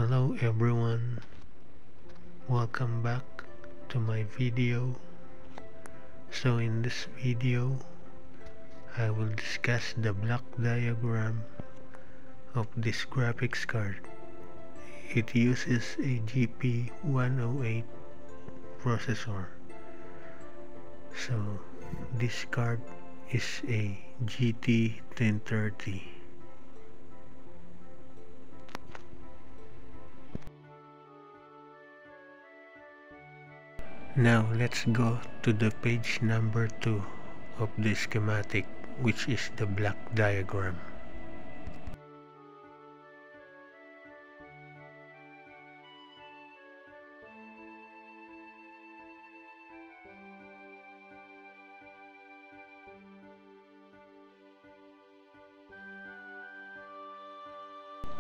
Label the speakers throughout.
Speaker 1: Hello everyone, welcome back to my video. So in this video I will discuss the block diagram of this graphics card. It uses a GP108 processor. So this card is a GT1030. Now let's go to the page number 2 of the schematic, which is the block diagram.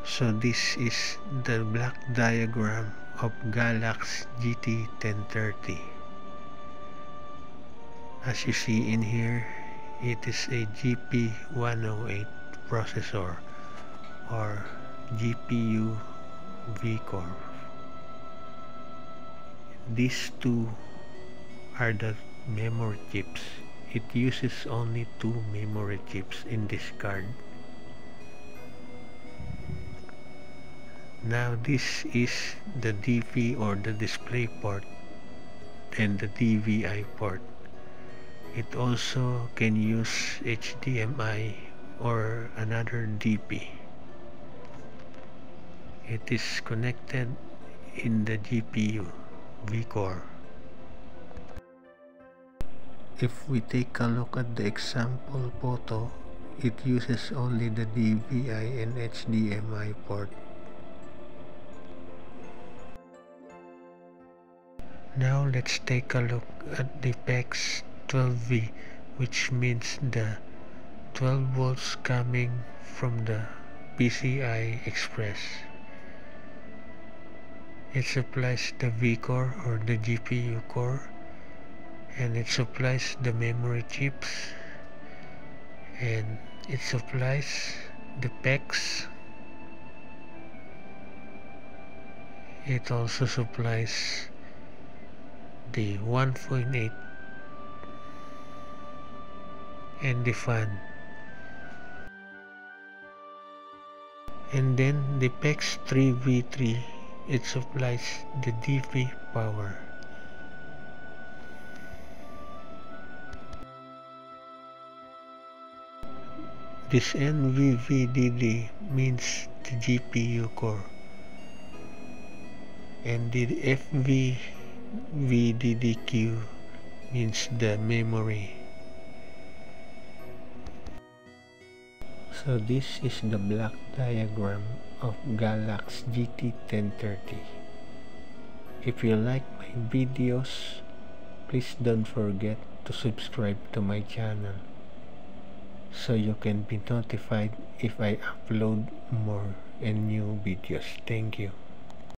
Speaker 1: So this is the block diagram of Galax GT1030. As you see in here, it is a GP108 processor or GPU V-Core. These two are the memory chips. It uses only 2 memory chips in this card. Now this is the DP or the display port and the DVI port. It also can use HDMI or another DP. It is connected in the GPU V-Core. If we take a look at the example photo, it uses only the DVI and HDMI port. Now let's take a look at the PEX 12V, which means the 12 volts coming from the PCI Express. It supplies the V-Core or the GPU core, and it supplies the memory chips, and it supplies the PEX. It also supplies the 1.8 and the fan, and then the PEX 3V3, it supplies the DP power. This NVVDD means the GPU core, and the FVVDDQ means the memory. So this is the block diagram of Galax GT1030. If you like my videos, please don't forget to subscribe to my channel so you can be notified if I upload more and new videos. Thank you.